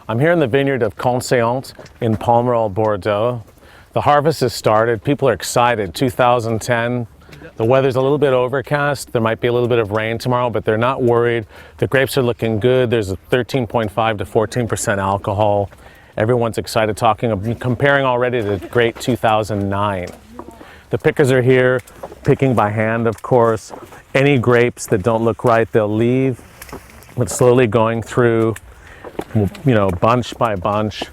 I'm here in the vineyard of Conseillante in Pomerol, Bordeaux. The harvest has started. People are excited. 2010. The weather's a little bit overcast. There might be a little bit of rain tomorrow, but they're not worried. The grapes are looking good. There's a 13.5 to 14% alcohol. Everyone's excited comparing already to the great 2009. The pickers are here, picking by hand, of course. Any grapes that don't look right, they'll leave, but slowly going through, bunch by bunch.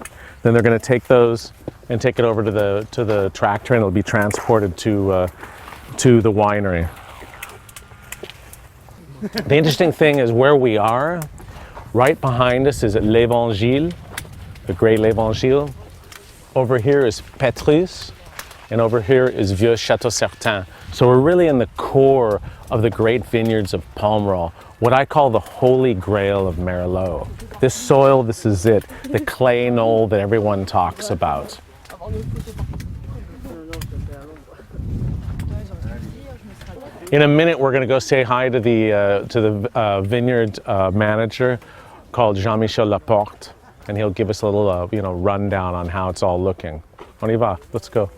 Then they're going to take those and take it over to the tractor, and it'll be transported to the winery. The interesting thing is where we are. Right behind us is l'Evangile, the Great l'Evangile. Over here is Petrus, and over here is Vieux Château Certain. So we're really in the core of the great vineyards of Pomerol, what I call the holy grail of Merlot. This soil, this is it, the clay knoll that everyone talks about. In a minute, we're going to go say hi to the vineyard manager called Jean-Michel Laporte, and he'll give us a little rundown on how it's all looking. On y va, let's go.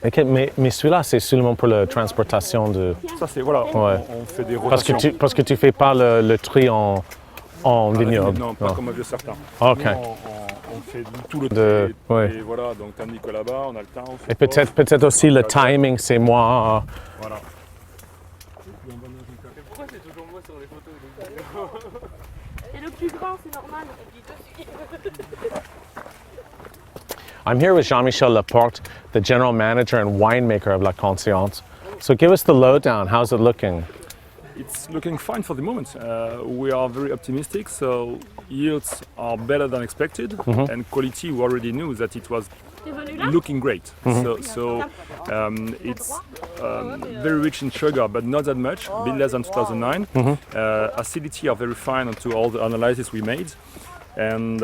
Okay, mais celui-là, c'est seulement pour la transportation de... Ça, c'est, voilà, ouais. on fait des rotations. Parce que tu fais pas le tri en vignoble. Non, pas comme un vieux certain. Ok. On fait tout le tri. Ouais. Et voilà, donc tandis que là-bas, on a le temps. Et peut-être aussi le timing, c'est moi. Voilà. Pourquoi c'est toujours moi sur les photos? Et le plus grand, c'est normal, on dit dessus. I'm here with Jean-Michel Laporte, the general manager and winemaker of La Conseillante. So give us the lowdown. How's it looking? It's looking fine for the moment. We are very optimistic, so yields are better than expected, and quality we already knew that it was looking great. So it's very rich in sugar, but not that much, a bit less than 2009. Acidity are very fine onto all the analysis we made, and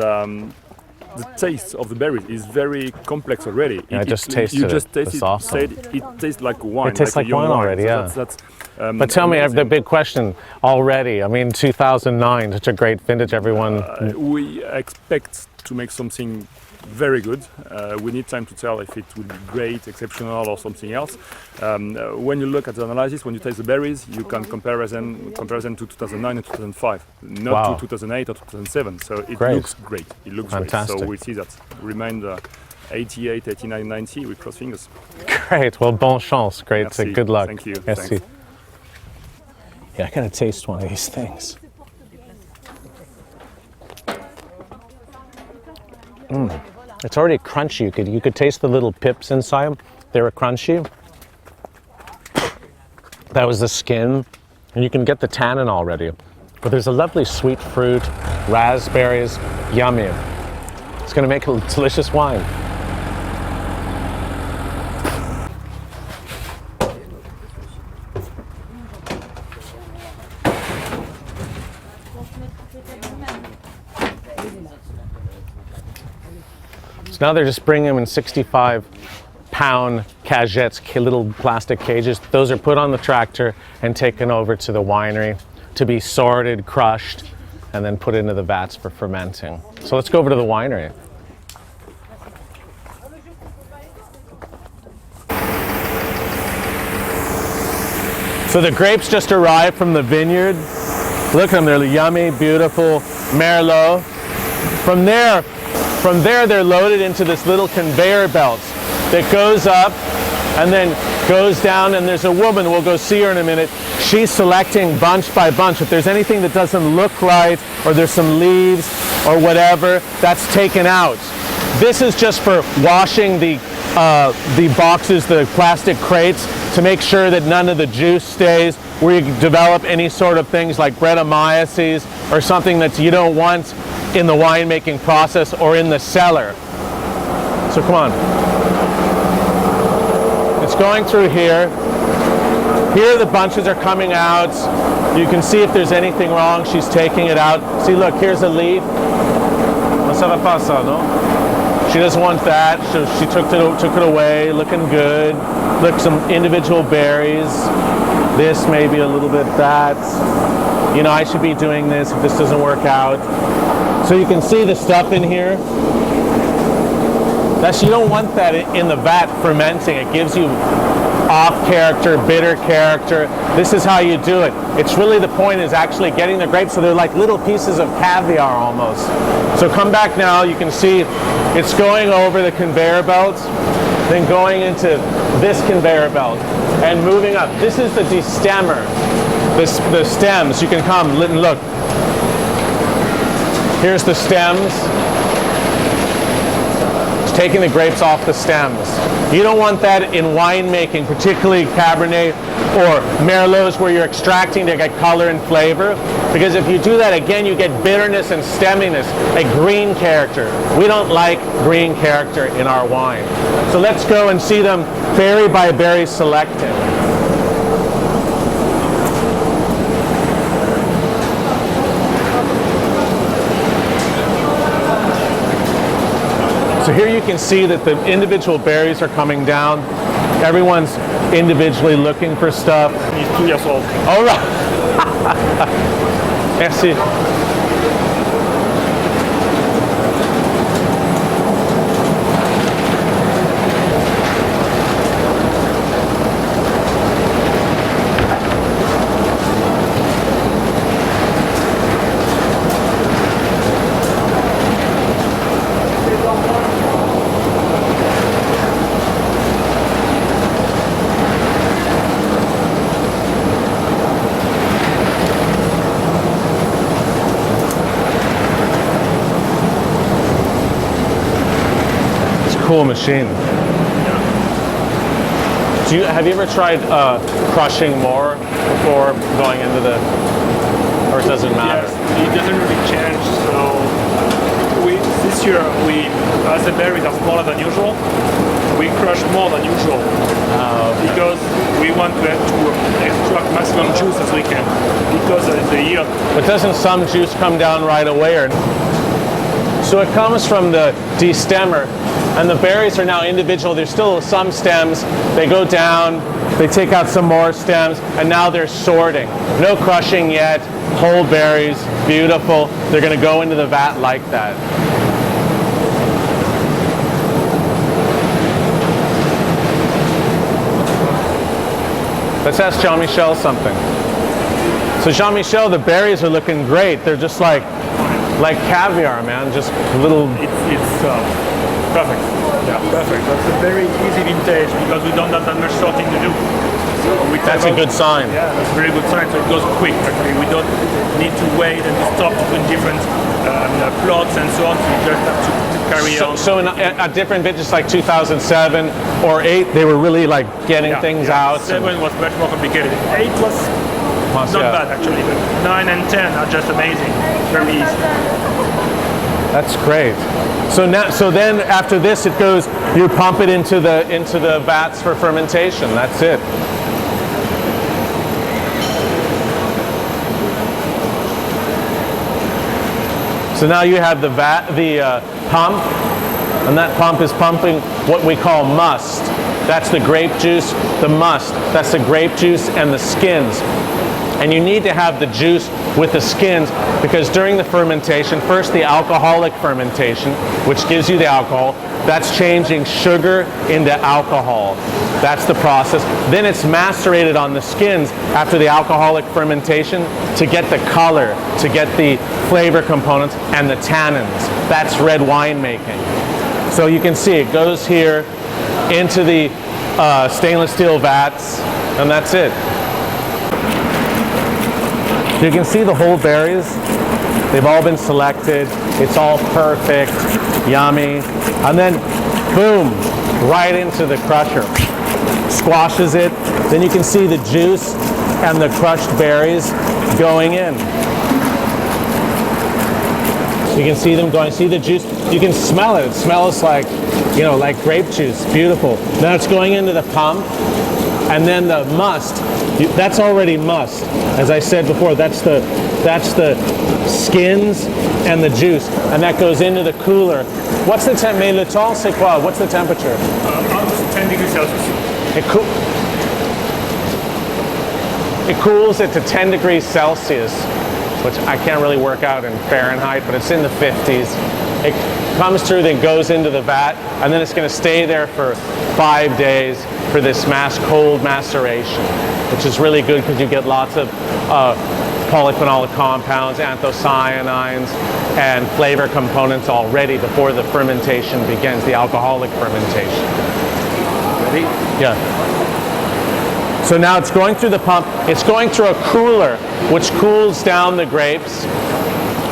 the taste of the berries is very complex already. Yeah, I just tasted it. You just tasted it. Awesome. It tastes like wine. It tastes like wine already, yeah. So that's, but tell me, I have the big question already. I mean, 2009, such a great vintage, everyone. We expect to make something very good. We need time to tell if it will be great, exceptional, or something else. When you look at the analysis, when you taste the berries, you can comparison to 2009 and 2005, not to 2008 or 2007. So it looks great. It looks fantastic. Great. So we see that. Remind 88, 89, 90. We cross fingers. Great. Well, bon chance. Great. Merci. Good luck. Thank you. Merci. Thanks. Yeah, I gotta taste one of these things. It's already crunchy. You could taste the little pips inside them. They were crunchy. That was the skin, and you can get the tannin already. But there's a lovely sweet fruit, raspberries, yummy. It's gonna make a delicious wine. So now they're just bringing them in 65-pound cagettes, little plastic cages. Those are put on the tractor and taken over to the winery to be sorted, crushed, and then put into the vats for fermenting. So let's go over to the winery. So the grapes just arrived from the vineyard. Look at them, they're yummy, beautiful Merlot. From there, they're loaded into this little conveyor belt that goes up and then goes down, and there's a woman, we'll go see her in a minute. She's selecting bunch by bunch. If there's anything that doesn't look right, or there's some leaves or whatever, that's taken out. This is just for washing the boxes, the plastic crates, to make sure that none of the juice stays, where you develop any sort of things like Brettanomyces or something that you don't want in the winemaking process or in the cellar. So come on. It's going through here. Here the bunches are coming out. You can see if there's anything wrong. She's taking it out. See, look, here's a leaf. Ça va pas ça, no? She doesn't want that. She took it away, looking good. Look, some individual berries. this maybe a little bit, that. You know, I should be doing this if this doesn't work out. So you can see the stuff in here. You don't want that in the vat fermenting. It gives you off character, bitter character. This is how you do it. It's really, the point is actually getting the grapes so they're like little pieces of caviar almost. So come back now, you can see it's going over the conveyor belt, then going into this conveyor belt and moving up. This is the destemmer. The stems, you can come and look. Here's the stems. Taking the grapes off the stems. You don't want that in winemaking, particularly Cabernet or Merlots, where you're extracting to get color and flavor. Because if you do that, again, you get bitterness and stemminess, a green character. We don't like green character in our wine. So let's go and see them berry by berry selected. So here you can see that the individual berries are coming down. Everyone's individually looking for stuff. He's 2 years old. All right. Merci. Cool machine. Have you ever tried crushing more before going into the, or it doesn't matter? Yes, it doesn't really change. So this year as the berries are smaller than usual, we crush more than usual because we want to extract maximum juice as we can because of the yield. But doesn't some juice come down right away? Or so it comes from the destemmer. And the berries are now individual. There's still some stems. They go down, they take out some more stems, and now they're sorting. No crushing yet, whole berries, beautiful. They're gonna go into the vat like that. Let's ask Jean-Michel something. So Jean-Michel, the berries are looking great. They're just like caviar, man, just little. It's perfect. Yeah, perfect. That's a very easy vintage because we don't have that much sorting to do. So That's a good sign. Yeah, that's a very good sign. So it goes quick. Actually, we don't need to wait and to stop between different plots and so on. So we just have to carry on. So in a different vintage like 2007 or 8, they were really like getting things out. 7 was much more complicated. 8 was not bad actually, but 9 and 10 are just amazing. Very easy. That's great. So then after this, it goes. You pump it into the vats for fermentation. That's it. So now you have the pump, and that pump is pumping what we call must. That's the grape juice. The must. That's the grape juice and the skins. And you need to have the juice with the skins because during the fermentation, first the alcoholic fermentation, which gives you the alcohol, that's changing sugar into alcohol. That's the process. Then it's macerated on the skins after the alcoholic fermentation to get the color, to get the flavor components and the tannins. That's red wine making. So you can see it goes here into the stainless steel vats, and that's it. You can see the whole berries. They've all been selected. It's all perfect, yummy. And then, boom, right into the crusher. Squashes it. Then you can see the juice and the crushed berries going in. You can see them going. See the juice? You can smell it. It smells like, you know, like grape juice. Beautiful. Now it's going into the pump. And then the must, that's already must. As I said before, that's the skins and the juice, and that goes into the cooler. What's the temp? Mais le temps, c'est quoi? What's the temperature? Almost 10 degrees Celsius. it cools it to 10 degrees Celsius, which I can't really work out in Fahrenheit, but it's in the 50s. It comes through, then goes into the vat, and then it's going to stay there for 5 days for this cold maceration, which is really good because you get lots of polyphenolic compounds, anthocyanins, and flavor components already before the fermentation begins, the alcoholic fermentation. Ready? Yeah. So now it's going through the pump. It's going through a cooler, which cools down the grapes.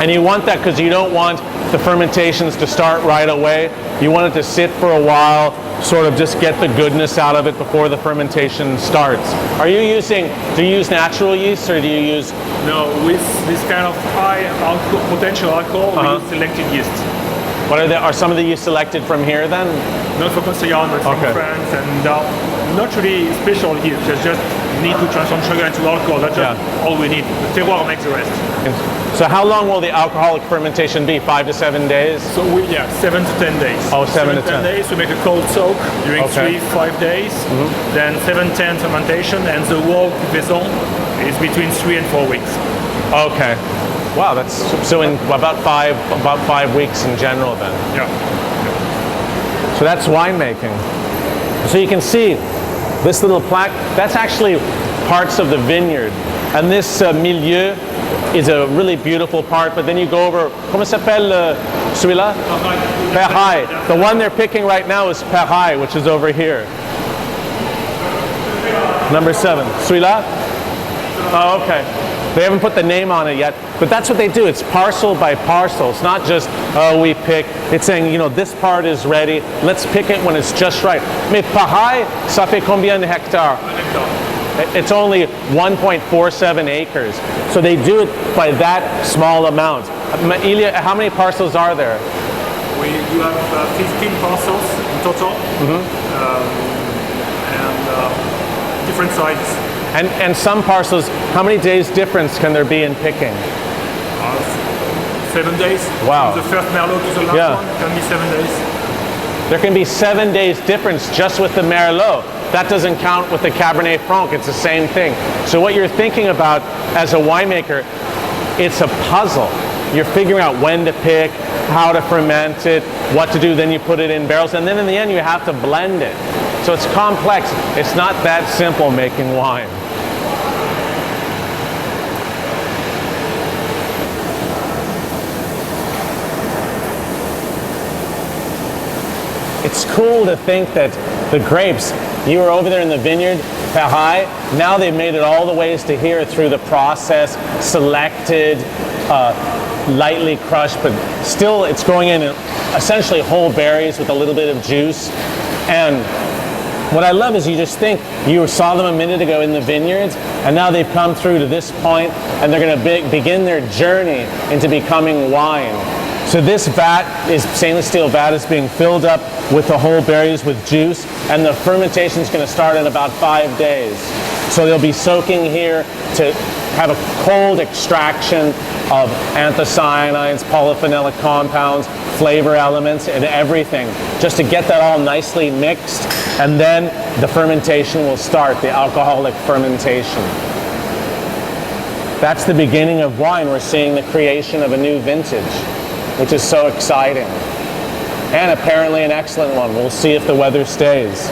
And you want that because you don't want the fermentations to start right away. You want it to sit for a while, sort of just get the goodness out of it before the fermentation starts. Do you use natural yeast or do you use? No, with this kind of high potential alcohol, we use selected yeast. Are some of the yeast selected from here then? Not for Conseillante, but from France, and not really special yeast. Just need to transform sugar into alcohol. That's just all we need. The terroir makes the rest. So how long will the alcoholic fermentation be? 5 to 7 days? So 7 to 10 days. Oh, 7 to 10 days. We make a cold soak during 3-5 days. Then 7-10 fermentation, and the whole cuvaison is between 3 and 4 weeks. Okay. Wow, that's so in about 5 weeks in general then. Yeah. So that's winemaking. So you can see this little plaque, that's actually parts of the vineyard. And this milieu is a really beautiful part, but then you go over, comment s'appelle celui-là? Perhaille. The one they're picking right now is Perhaille, which is over here. Number 7. Celui-là? Oh, okay. They haven't put the name on it yet, but that's what they do. It's parcel by parcel. It's not just, we pick. It's saying, this part is ready. Let's pick it when it's just right. Mais Perhaille, ça fait combien de hectares? It's only 1.47 acres. So they do it by that small amount. Ilya, how many parcels are there? You have 15 parcels in total, and different sizes. And some parcels, how many days difference can there be in picking? 7 days. Wow. From the first Merlot to the last one, it can be 7 days. There can be 7 days difference just with the Merlot. That doesn't count with the Cabernet Franc. It's the same thing. So what you're thinking about as a winemaker, it's a puzzle. You're figuring out when to pick, how to ferment it, what to do, then you put it in barrels, and then in the end you have to blend it. So it's complex. It's not that simple making wine. It's cool to think that the grapes, you were over there in the vineyard, Perhaille, now they've made it all the ways to here through the process, selected, lightly crushed, but still it's going in essentially whole berries with a little bit of juice. And what I love is you just think, you saw them a minute ago in the vineyards, and now they've come through to this point, and they're going to begin their journey into becoming wine. So this stainless steel vat is being filled up with the whole berries with juice, and the fermentation is going to start in about 5 days. So they'll be soaking here to have a cold extraction of anthocyanins, polyphenolic compounds, flavor elements, and everything, just to get that all nicely mixed, and then the fermentation will start, the alcoholic fermentation. That's the beginning of wine. We're seeing the creation of a new vintage, which is so exciting. And apparently an excellent one. We'll see if the weather stays.